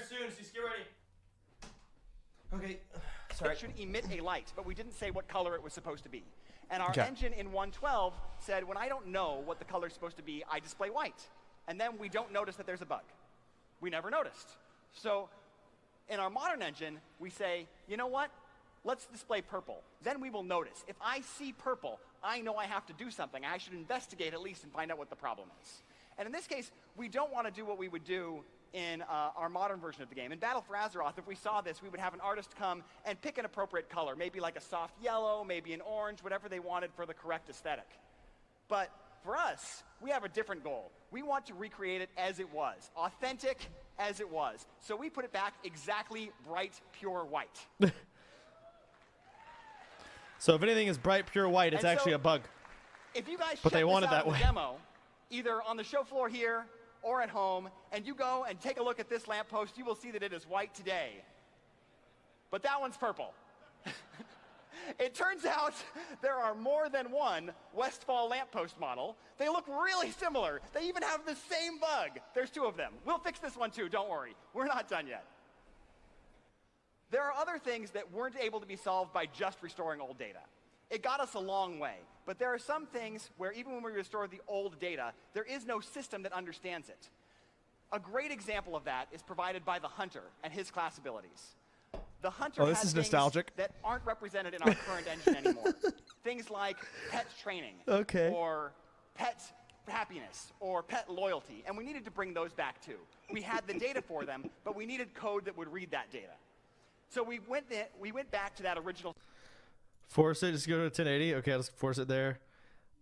soon, so just get ready. Okay, sorry. It should emit a light, but we didn't say what color it was supposed to be. And our engine in 1.12 said, when I don't know what the color is supposed to be, I display white. And then we don't notice that there's a bug. We never noticed. So in our modern engine, we say, you know what? Let's display purple. Then we will notice. If I see purple, I know I have to do something. I should investigate at least and find out what the problem is. And in this case, we don't want to do what we would do in our modern version of the game. In Battle for Azeroth, if we saw this, we would have an artist come and pick an appropriate color, maybe like a soft yellow, maybe an orange, whatever they wanted for the correct aesthetic. But for us, we have a different goal. We want to recreate it as it was, authentic as it was. So we put it back exactly bright, pure white. So if anything is bright, pure white, it's actually a bug. If you guys but check they want this it out that in way. the demo, either on the show floor here or at home, and you go and take a look at this lamppost, you will see that it is white today. But that one's purple. It turns out there are more than one Westfall lamppost model. They look really similar. They even have the same bug. There's two of them. We'll fix this one too, don't worry. We're not done yet. There are other things that weren't able to be solved by just restoring old data. It got us a long way, but there are some things where even when we restore the old data, there is no system that understands it. A great example of that is provided by the Hunter and his class abilities. The Hunter has things that aren't represented in our current engine anymore. Things like pet training, or pet happiness, or pet loyalty, and we needed to bring those back too. We had the data for them, but we needed code that would read that data. So we went back to that original. Force it, just go to 1080. Okay, let's force it there.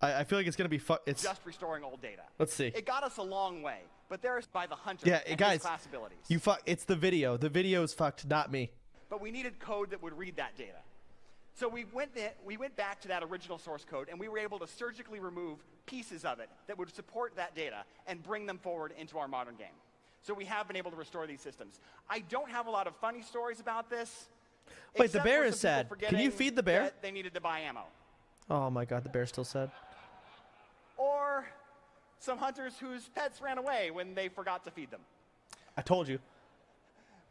I feel like it's going to be it's just restoring old data. Let's see. It got us a long way, but there's by the Hunter and guys, his class abilities. It's the video. The video is fucked, not me. But we needed code that would read that data. So we went back to that original source code, and we were able to surgically remove pieces of it that would support that data and bring them forward into our modern game. So we have been able to restore these systems. I don't have a lot of funny stories about this. Wait, the bear is sad. Can you feed the bear? They needed to buy ammo. Oh my god, the bear's still sad. Or some hunters whose pets ran away when they forgot to feed them. I told you.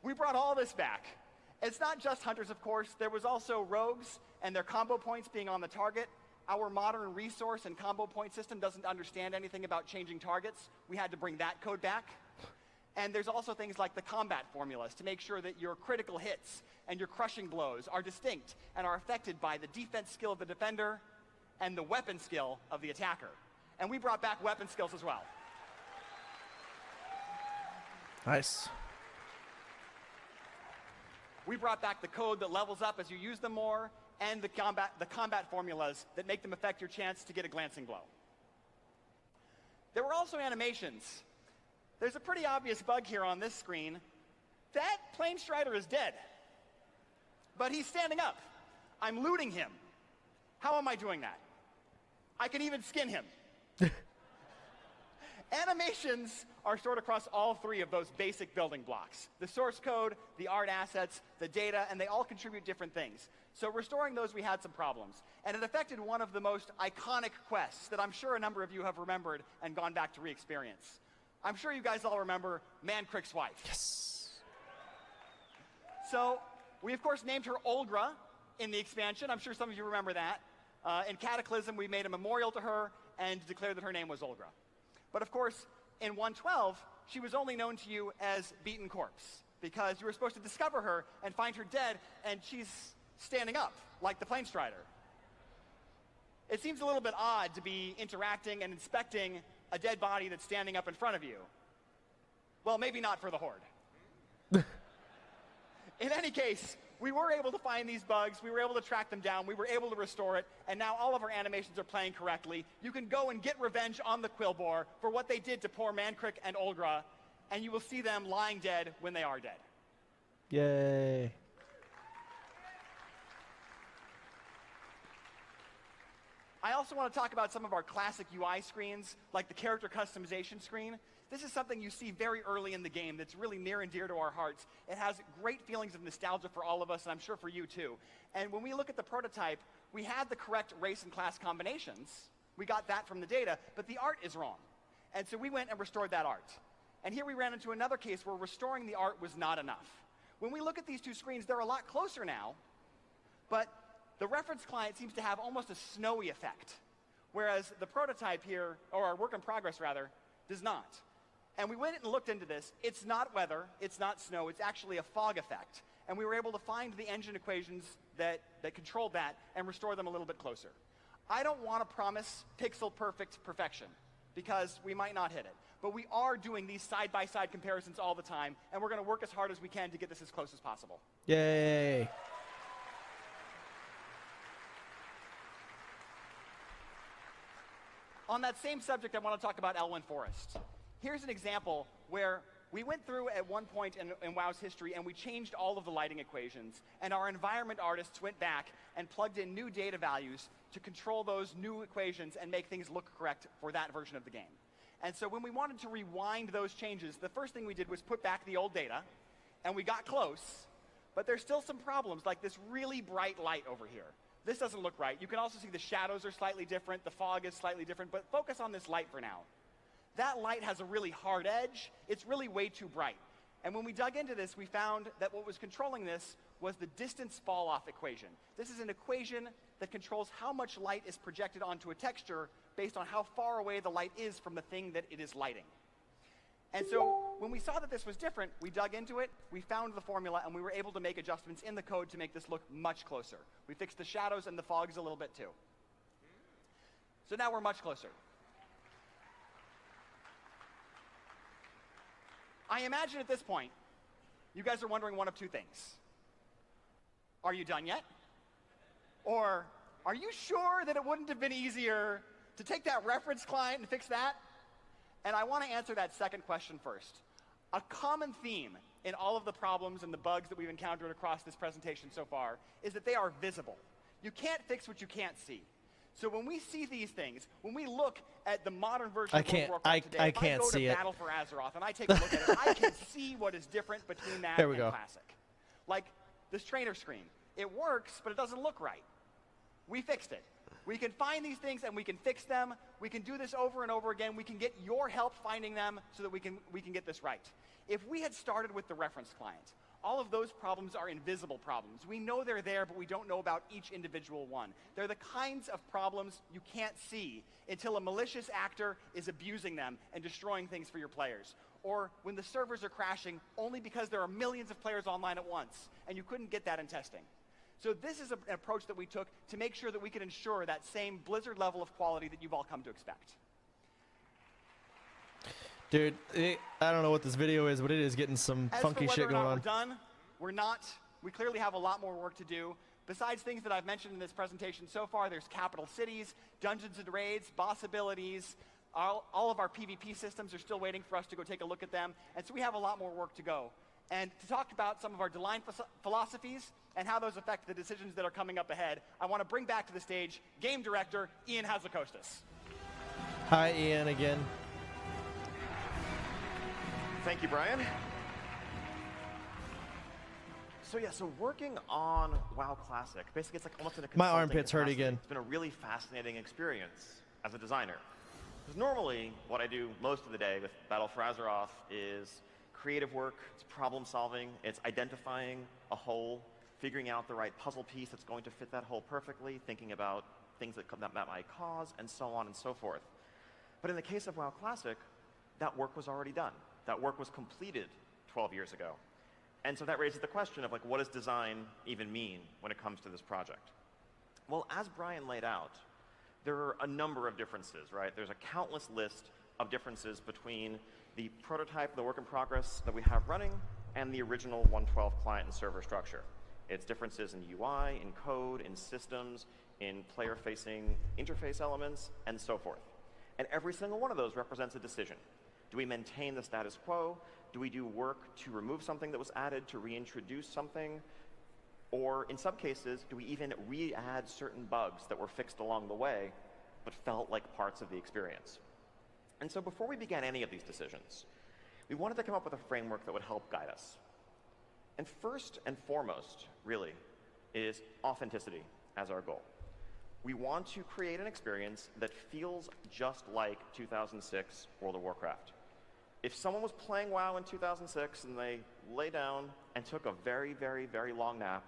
We brought all this back. It's not just hunters, of course. There was also rogues and their combo points being on the target. Our modern resource and combo point system doesn't understand anything about changing targets. We had to bring that code back. And there's also things like the combat formulas to make sure that your critical hits and your crushing blows are distinct and are affected by the defense skill of the defender and the weapon skill of the attacker. And we brought back weapon skills as well. Nice. We brought back the code that levels up as you use them more, and the combat formulas that make them affect your chance to get a glancing blow. There were also animations. There's a pretty obvious bug here on this screen. That plane strider is dead. But he's standing up. I'm looting him. How am I doing that? I can even skin him. Animations are stored across all three of those basic building blocks. The source code, the art assets, the data, and they all contribute different things. So restoring those, we had some problems. And it affected one of the most iconic quests that I'm sure a number of you have remembered and gone back to re-experience. I'm sure you guys all remember Man Crick's wife. Yes. So we, of course, named her Olgra in the expansion. I'm sure some of you remember that. In Cataclysm, we made a memorial to her and declared that her name was Olgra. But of course, in 1.12, she was only known to you as Beaten Corpse, because you were supposed to discover her and find her dead, and she's standing up, like the plane strider. It seems a little bit odd to be interacting and inspecting a dead body that's standing up in front of you. Well, maybe not for the Horde. In any case, we were able to find these bugs, we were able to track them down, we were able to restore it, and now all of our animations are playing correctly. You can go and get revenge on the Quillbore for what they did to poor Mancrick and Olgra, and you will see them lying dead when they are dead. Yay. I also want to talk about some of our classic UI screens, like the character customization screen. This is something you see very early in the game that's really near and dear to our hearts. It has great feelings of nostalgia for all of us, and I'm sure for you too. And when we look at the prototype, we had the correct race and class combinations. We got that from the data, but the art is wrong. And so we went and restored that art. And here we ran into another case where restoring the art was not enough. When we look at these two screens, they're a lot closer now, but the reference client seems to have almost a snowy effect, whereas the prototype here, or our work in progress rather, does not. And we went and looked into this. It's not weather, it's not snow, it's actually a fog effect. And we were able to find the engine equations that controlled that and restore them a little bit closer. I don't want to promise pixel perfect perfection, because we might not hit it. But we are doing these side-by-side comparisons all the time, and we're going to work as hard as we can to get this as close as possible. Yay. On that same subject, I want to talk about Elwyn Forest. Here's an example where we went through at one point in WoW's history and we changed all of the lighting equations, and our environment artists went back and plugged in new data values to control those new equations and make things look correct for that version of the game. And so when we wanted to rewind those changes, the first thing we did was put back the old data, and we got close, but there's still some problems, like this really bright light over here. This doesn't look right. You can also see the shadows are slightly different, the fog is slightly different, but focus on this light for now. That light has a really hard edge. It's really way too bright. And when we dug into this, we found that what was controlling this was the distance fall-off equation. This is an equation that controls how much light is projected onto a texture based on how far away the light is from the thing that it is lighting. And so when we saw that this was different, we dug into it, we found the formula, and we were able to make adjustments in the code to make this look much closer. We fixed the shadows and the fogs a little bit too. So now we're much closer. I imagine at this point, you guys are wondering one of two things. Are you done yet? Or are you sure that it wouldn't have been easier to take that reference client and fix that? And I want to answer that second question first. A common theme in all of the problems and the bugs that we've encountered across this presentation so far is that they are visible. You can't fix what you can't see. So when we see these things, when we look at the modern version of World of Warcraft today, if I go to Battle for Azeroth and I take a look at it, I can see what is different between that and Classic. Like this trainer screen. It works, but it doesn't look right. We fixed it. We can find these things and we can fix them. We can do this over and over again. We can get your help finding them so that we can get this right. If we had started with the reference client, all of those problems are invisible problems. We know they're there, but we don't know about each individual one. They're the kinds of problems you can't see until a malicious actor is abusing them and destroying things for your players. Or when the servers are crashing only because there are millions of players online at once, and you couldn't get that in testing. So this is an approach that we took to make sure that we could ensure that same Blizzard level of quality that you've all come to expect. Dude, I don't know what this video is, but it is getting some funky shit going on. We're done. We're not. We clearly have a lot more work to do. Besides things that I've mentioned in this presentation so far, there's capital cities, dungeons and raids, boss abilities. All of our PvP systems are still waiting for us to go take a look at them. And so we have a lot more work to go. And to talk about some of our design philosophies and how those affect the decisions that are coming up ahead, I want to bring back to the stage Game Director Ian Hazzakostas. Hi, Ian, again. Thank you, Brian. So working on WoW Classic, basically it's like almost in a my armpits hurt again. It's been a really fascinating experience as a designer. Because normally, what I do most of the day with Battle for Azeroth is creative work, it's problem solving, it's identifying a hole, figuring out the right puzzle piece that's going to fit that hole perfectly, thinking about things that might cause, and so on and so forth. But in the case of WoW Classic, that work was already done. That work was completed 12 years ago. And so that raises the question of, like, what does design even mean when it comes to this project? Well, as Brian laid out, there are a number of differences, right? There's a countless list of differences between the prototype, the work in progress that we have running, and the original 1.12 client and server structure. It's differences in UI, in code, in systems, in player-facing interface elements, and so forth. And every single one of those represents a decision. Do we maintain the status quo? Do we do work to remove something that was added, to reintroduce something? Or in some cases, do we even re-add certain bugs that were fixed along the way, but felt like parts of the experience? And so before we began any of these decisions, we wanted to come up with a framework that would help guide us. And first and foremost, really, is authenticity as our goal. We want to create an experience that feels just like 2006 World of Warcraft. If someone was playing WoW in 2006 and they lay down and took a very, very, very long nap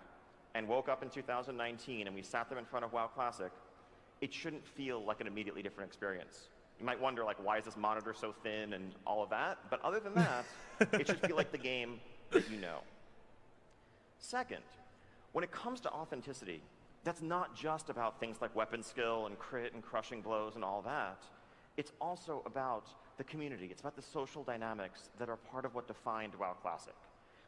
and woke up in 2019 and we sat them in front of WoW Classic, it shouldn't feel like an immediately different experience. You might wonder, like, why is this monitor so thin and all of that? But other than that, it should feel like the game that you know. Second, when it comes to authenticity, that's not just about things like weapon skill and crit and crushing blows and all that. It's also about the community. It's about the social dynamics that are part of what defined WoW Classic.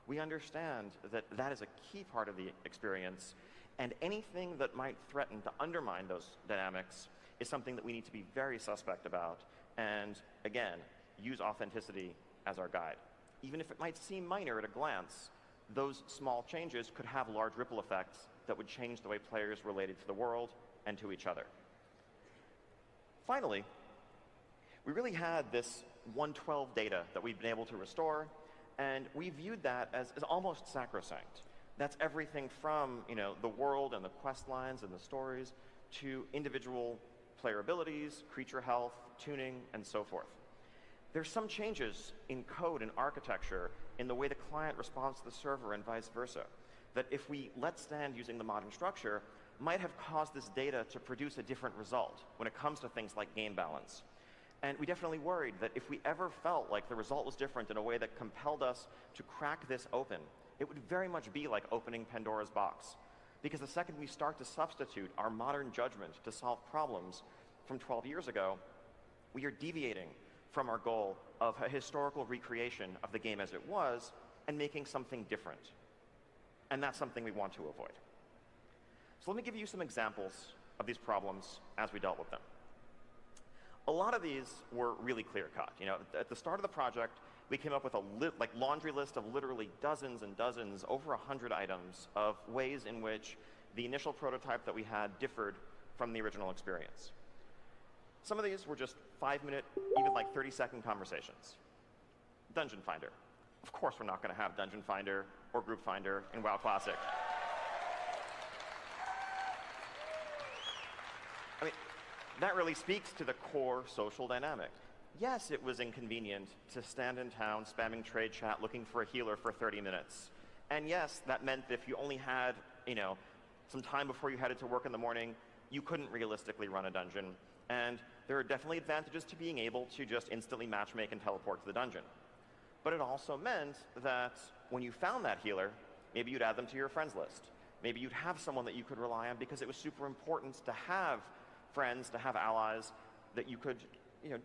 We understand that that is a key part of the experience, and anything that might threaten to undermine those dynamics is something that we need to be very suspect about, and again, use authenticity as our guide. Even if it might seem minor at a glance, those small changes could have large ripple effects that would change the way players related to the world and to each other. Finally, we really had this 112 data that we've been able to restore, and we viewed that as almost sacrosanct. That's everything from, the world and the quest lines and the stories to individual player abilities, creature health, tuning, and so forth. There's some changes in code and architecture in the way the client responds to the server and vice versa, that if we let stand using the modern structure, might have caused this data to produce a different result when it comes to things like game balance. And we definitely worried that if we ever felt like the result was different in a way that compelled us to crack this open, it would very much be like opening Pandora's box. Because the second we start to substitute our modern judgment to solve problems from 12 years ago, we are deviating from our goal of a historical recreation of the game as it was and making something different. And that's something we want to avoid. So let me give you some examples of these problems as we dealt with them. A lot of these were really clear-cut. At the start of the project, we came up with a laundry list of literally dozens and dozens, over 100 items of ways in which the initial prototype that we had differed from the original experience. Some of these were just 5-minute, even 30-second conversations. Dungeon Finder. Of course we're not going to have Dungeon Finder or Group Finder in WoW Classic. That really speaks to the core social dynamic. Yes, it was inconvenient to stand in town spamming trade chat looking for a healer for 30 minutes. And yes, that meant that if you only had, some time before you headed to work in the morning, you couldn't realistically run a dungeon. And there are definitely advantages to being able to just instantly matchmake and teleport to the dungeon. But it also meant that when you found that healer, maybe you'd add them to your friends list. Maybe you'd have someone that you could rely on because it was super important to have friends, to have allies that you could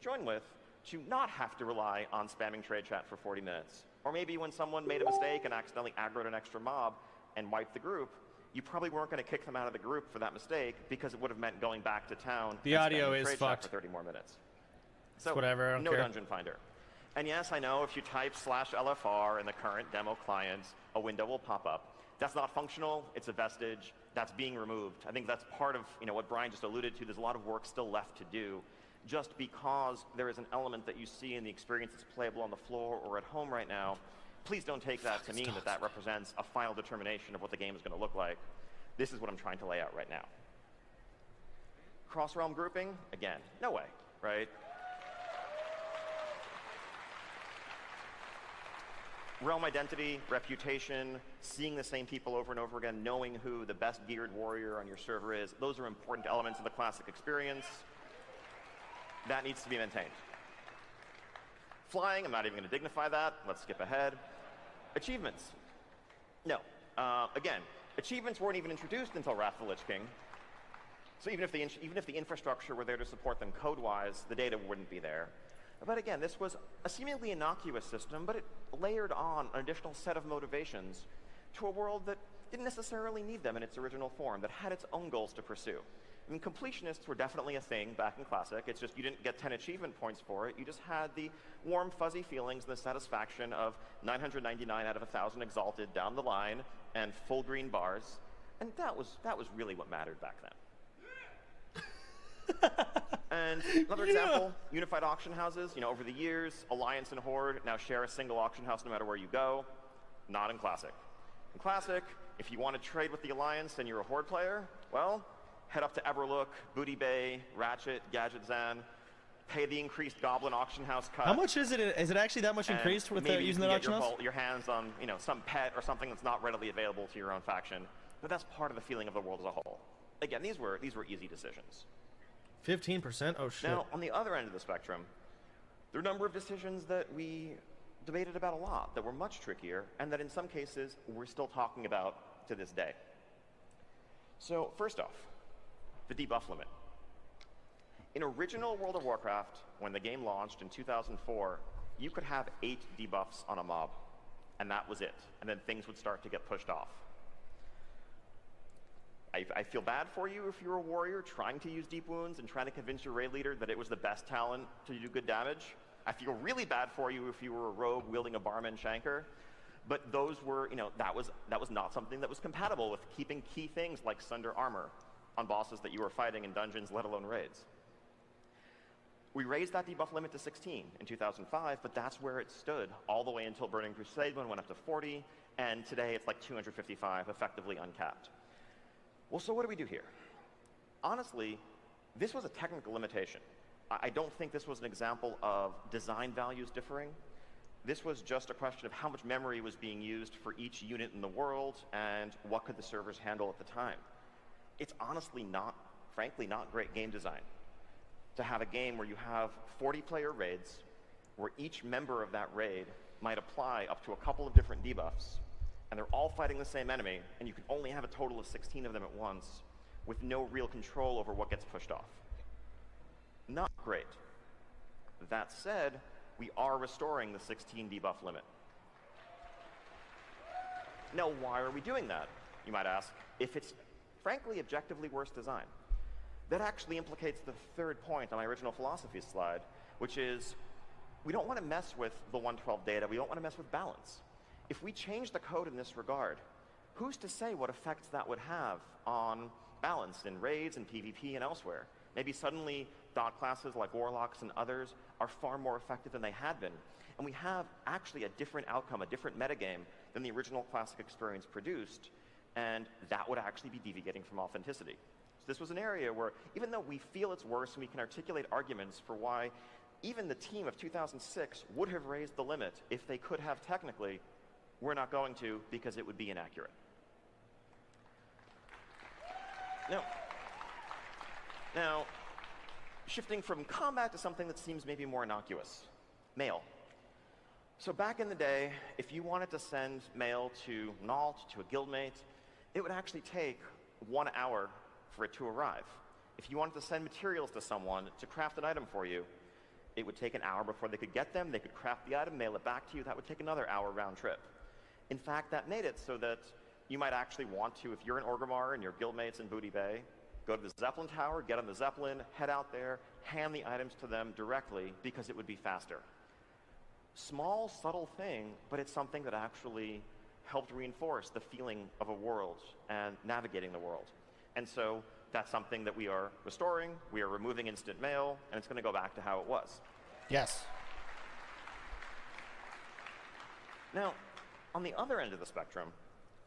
join with, to not have to rely on spamming trade chat for 40 minutes. Or maybe when someone made a mistake and accidentally aggroed an extra mob and wiped the group, you probably weren't going to kick them out of the group for that mistake because it would have meant going back to town the and audio spamming is trade fucked chat for 30 more minutes. So whatever, I don't no care. Dungeon Finder. And yes, I know if you type /LFR in the current demo client, a window will pop up. That's not functional, it's a vestige, that's being removed. I think that's part of what Brian just alluded to. There's a lot of work still left to do, just because there is an element that you see in the experience that's playable on the floor or at home right now. Please don't take that to mean that that represents a final determination of what the game is going to look like. This is what I'm trying to lay out right now. Cross-realm grouping, again, no way, right? Realm identity, reputation, seeing the same people over and over again, knowing who the best geared warrior on your server is, those are important elements of the classic experience. That needs to be maintained. Flying, I'm not even going to dignify that. Let's skip ahead. Achievements. No. Again, achievements weren't even introduced until Wrath of the Lich King. So even if the infrastructure were there to support them code-wise, the data wouldn't be there. But again, this was a seemingly innocuous system, but it layered on an additional set of motivations to a world that didn't necessarily need them in its original form, that had its own goals to pursue. I mean, completionists were definitely a thing back in Classic. It's just you didn't get 10 achievement points for it. You just had the warm, fuzzy feelings and the satisfaction of 999 out of 1,000 exalted down the line and full green bars. And that was really what mattered back then. And another example, unified auction houses. Over the years, Alliance and Horde now share a single auction house no matter where you go. Not in Classic. In Classic, if you want to trade with the Alliance and you're a Horde player, well, head up to Everlook, Booty Bay, Ratchet, Gadget Zan, pay the increased Goblin auction house cut. How much is it? Is it actually that much and increased with maybe using you that can auction get house? your hands on, you know, some pet or something that's not readily available to your own faction. But that's part of the feeling of the world as a whole. Again, these were easy decisions. 15%? Oh shit. Now, on the other end of the spectrum, there are a number of decisions that we debated about a lot that were much trickier, and that in some cases we're still talking about to this day. So first off, the debuff limit. In original World of Warcraft, when the game launched in 2004, you could have 8 debuffs on a mob, and that was it. And then things would start to get pushed off. I feel bad for you if you're a warrior trying to use deep wounds and trying to convince your raid leader that it was the best talent to do good damage. I feel really bad for you if you were a rogue wielding a barman shanker. But those were, you know, that was not something that was compatible with keeping key things like Sunder armor on bosses that you were fighting in dungeons, let alone raids. We raised that debuff limit to 16 in 2005, but that's where it stood all the way until Burning Crusade when it went up to 40, and today it's like 255, effectively uncapped. Well, so what do we do here? Honestly, this was a technical limitation. I don't think this was an example of design values differing. This was just a question of how much memory was being used for each unit in the world and what could the servers handle at the time. It's honestly not, frankly, not great game design to have a game where you have 40-player raids, where each member of that raid might apply up to a couple of different debuffs, and they're all fighting the same enemy, and you can only have a total of 16 of them at once with no real control over what gets pushed off. Not great. That said, we are restoring the 16 debuff limit. Now, why are we doing that, you might ask, if it's frankly objectively worse design? That actually implicates the third point on my original philosophy slide, which is we don't want to mess with the 112 data. We don't want to mess with balance. If we change the code in this regard, who's to say what effects that would have on balance in raids and PvP and elsewhere? Maybe suddenly dot classes like warlocks and others are far more effective than they had been. And we have actually a different outcome, a different metagame than the original classic experience produced, and that would actually be deviating from authenticity. So this was an area where, even though we feel it's worse and we can articulate arguments for why even the team of 2006 would have raised the limit if they could have technically, we're not going to because it would be inaccurate. Now, shifting from combat to something that seems maybe more innocuous, mail. So back in the day, if you wanted to send mail to Nault, to a guildmate, it would actually take 1 hour for it to arrive. If you wanted to send materials to someone to craft an item for you, it would take an hour before they could get them, they could craft the item, mail it back to you, that would take another hour round trip. In fact, that made it so that you might actually want to, if you're in Orgrimmar and your guildmates in Booty Bay, go to the Zeppelin Tower, get on the Zeppelin, head out there, hand the items to them directly because it would be faster. Small, subtle thing, but it's something that actually helped reinforce the feeling of a world and navigating the world. And so that's something that we are restoring, we are removing instant mail, and it's going to go back to how it was. Yes. Now, on the other end of the spectrum,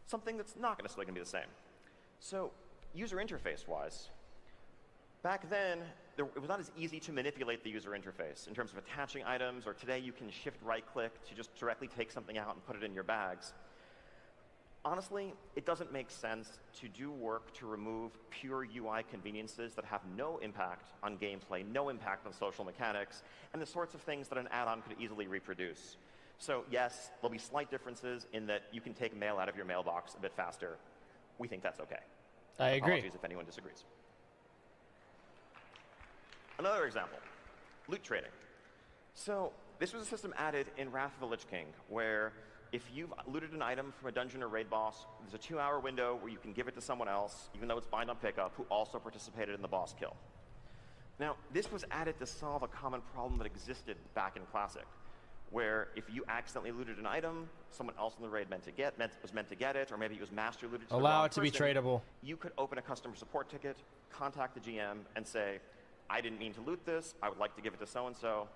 something that's not necessarily going to be the same. So, user interface-wise, back then, it was not as easy to manipulate the user interface in terms of attaching items, or today you can shift right-click to just directly take something out and put it in your bags. Honestly, it doesn't make sense to do work to remove pure UI conveniences that have no impact on gameplay, no impact on social mechanics, and the sorts of things that an add-on could easily reproduce. So yes, there'll be slight differences in that you can take mail out of your mailbox a bit faster. We think that's okay. I agree. Apologies if anyone disagrees. Another example, loot trading. So this was a system added in Wrath of the Lich King, where if you've looted an item from a dungeon or raid boss, there's a 2-hour window where you can give it to someone else, even though it's bind on pickup, who also participated in the boss kill. Now, this was added to solve a common problem that existed back in Classic, where if you accidentally looted an item, someone else in the raid was meant to get it, or maybe it was master looted to the Allow wrong it to be person, tradable. you could open a customer support ticket, contact the GM, and say, I didn't mean to loot this, I would like to give it to so-and-so.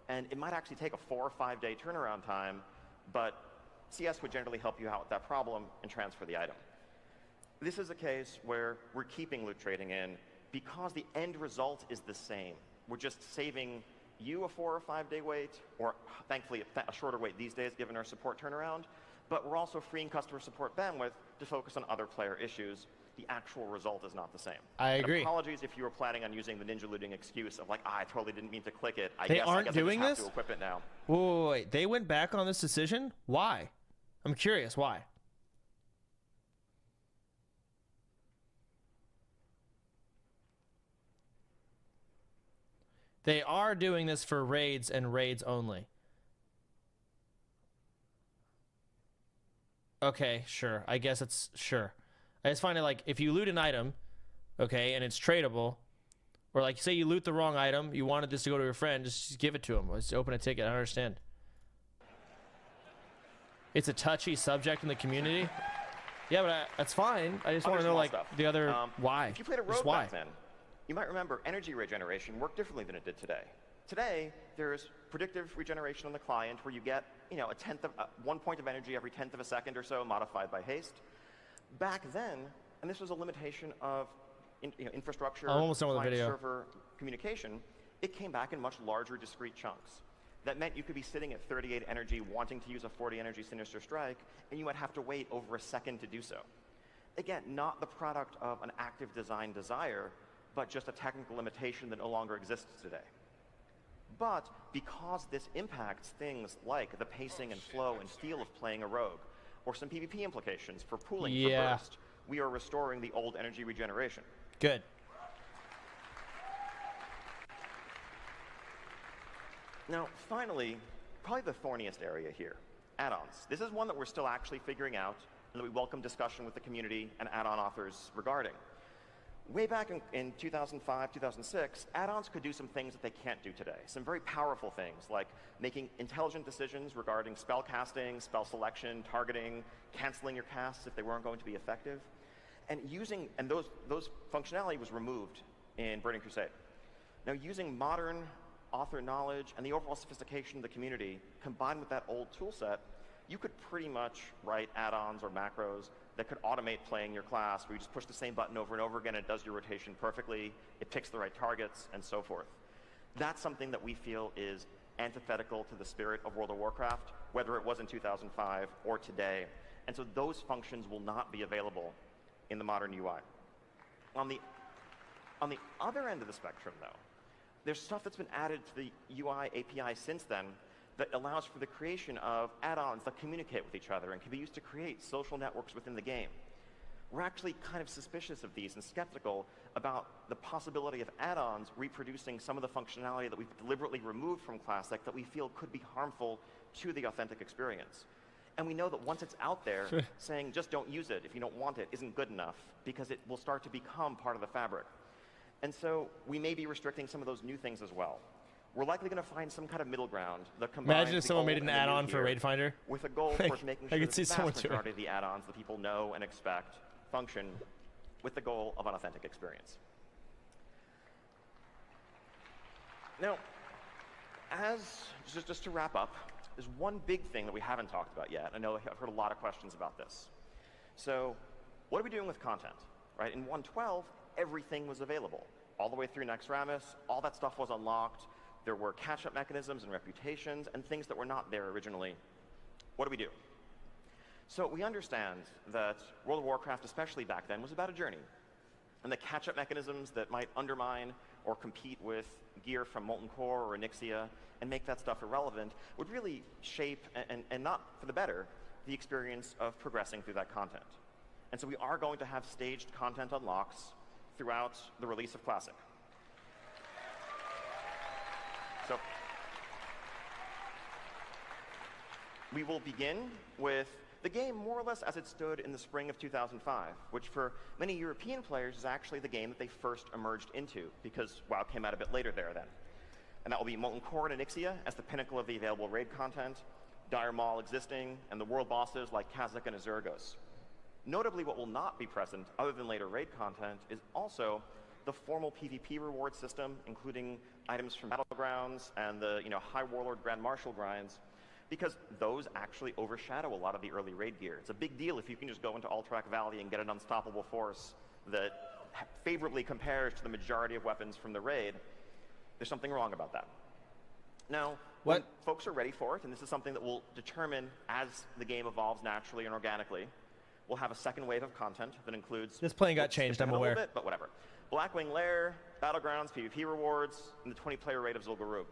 And it might actually take a 4 or 5 day turnaround time, but CS would generally help you out with that problem and transfer the item. This is a case where we're keeping loot trading in because the end result is the same. We're just saving you a 4 or 5 day wait, or thankfully a shorter wait these days given our support turnaround, but we're also freeing customer support bandwidth to focus on other player issues. The actual result is not the same. I agree. And apologies if you were planning on using the ninja looting excuse of like, I totally didn't mean to click it. I They guess aren't I doing just have this? to equip it now. Wait. They went back on this decision? Why? I'm curious. Why? They are doing this for raids and raids only. Okay, sure. I guess it's sure. I just find it like if you loot an item, okay, and it's tradable, or like say you loot the wrong item, you wanted this to go to your friend, just give it to him. Let's open a ticket. I don't understand. It's a touchy subject in the community. Yeah, but that's fine. I just want to know like stuff. the other why. If you played a Just rogue why? back then, you might remember energy regeneration worked differently than it did today. Today, there's predictive regeneration on the client where you get, you know, 1 point of energy every 1/10 of a second or so, modified by haste. Back then, and this was a limitation of infrastructure, I'm almost done with the video. server communication, it came back in much larger discrete chunks. That meant you could be sitting at 38 energy wanting to use a 40 energy Sinister Strike, and you might have to wait over a second to do so. Again, not the product of an active design desire, but just a technical limitation that no longer exists today. But because this impacts things like the pacing and flow and feel of playing a rogue, or some PvP implications for pooling for burst, we are restoring the old energy regeneration. Good. Now, finally, probably the thorniest area here, add-ons. This is one that we're still actually figuring out, and that we welcome discussion with the community and add-on authors regarding. Way back in 2005, 2006, add-ons could do some things that they can't do today. Some very powerful things, like making intelligent decisions regarding spell casting, spell selection, targeting, canceling your casts if they weren't going to be effective. And those functionality was removed in Burning Crusade. Now, using modern author knowledge and the overall sophistication of the community, combined with that old tool set, you could pretty much write add-ons or macros that could automate playing your class, where you just push the same button over and over again, and it does your rotation perfectly, it picks the right targets, and so forth. That's something that we feel is antithetical to the spirit of World of Warcraft, whether it was in 2005 or today. And so those functions will not be available in the modern UI. On the other end of the spectrum, though, there's stuff that's been added to the UI API since then that allows for the creation of add-ons that communicate with each other and can be used to create social networks within the game. We're actually kind of suspicious of these and skeptical about the possibility of add-ons reproducing some of the functionality that we've deliberately removed from Classic that we feel could be harmful to the authentic experience. And we know that once it's out there, saying just don't use it if you don't want it isn't good enough, because it will start to become part of the fabric. And so we may be restricting some of those new things as well. We're likely going to find some kind of middle ground that combines Imagine if someone made an add-on for Raid Finder. With a goal towards making sure I that could see the someone vast doing majority of the add-ons that people know and expect function with the goal of an authentic experience. Now, just to wrap up, there's one big thing that we haven't talked about yet. I know I've heard a lot of questions about this. So what are we doing with content? Right? In 1.12, everything was available. All the way through Naxxramas, all that stuff was unlocked. There were catch-up mechanisms and reputations and things that were not there originally. What do we do? So we understand that World of Warcraft, especially back then, was about a journey. And the catch-up mechanisms that might undermine or compete with gear from Molten Core or Onyxia and make that stuff irrelevant would really shape, and not for the better, the experience of progressing through that content. And so we are going to have staged content unlocks throughout the release of Classic. So we will begin with the game more or less as it stood in the spring of 2005, which for many European players is actually the game that they first emerged into, because WoW came out a bit later there then. And that will be Molten Core and Onyxia as the pinnacle of the available raid content, Dire Maul existing, and the world bosses like Kazakh and Azurgos. Notably, what will not be present, other than later raid content, is also the formal PvP reward system, including items from Battlegrounds and the High Warlord Grand Marshal grinds, because those actually overshadow a lot of the early raid gear. It's a big deal if you can just go into Alterac Valley and get an unstoppable force that favorably compares to the majority of weapons from the raid. There's something wrong about that. Now, when folks are ready for it, and this is something that we'll determine as the game evolves naturally and organically, we'll have a second wave of content that includes... This plane got changed, I'm aware. A little bit, but whatever. Blackwing Lair, Battlegrounds, PvP rewards, and the 20-player raid of Zul'Gurub.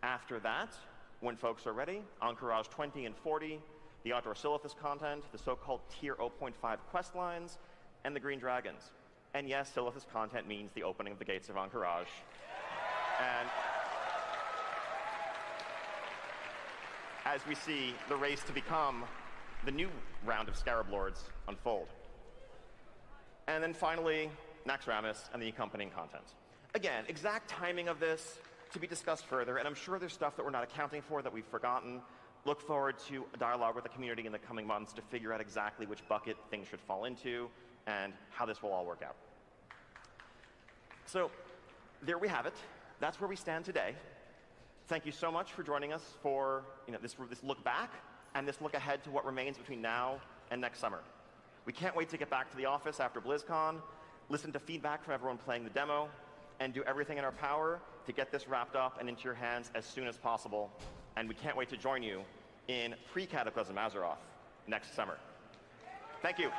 After that, when folks are ready, Encourage 20 and 40, the Outdoor Silithus content, the so-called Tier 0.5 quest lines, and the Green Dragons. And yes, Silithus content means the opening of the gates of Encourage. And as we see the race to become the new round of Scarab Lords unfold. And then finally, Naxxramas and the accompanying content. Again, exact timing of this to be discussed further, and I'm sure there's stuff that we're not accounting for that we've forgotten. Look forward to a dialogue with the community in the coming months to figure out exactly which bucket things should fall into and how this will all work out. So there we have it. That's where we stand today. Thank you so much for joining us for this look back and this look ahead to what remains between now and next summer. We can't wait to get back to the office after BlizzCon, listen to feedback from everyone playing the demo, and do everything in our power to get this wrapped up and into your hands as soon as possible. And we can't wait to join you in pre-Cataclysm Azeroth next summer. Thank you.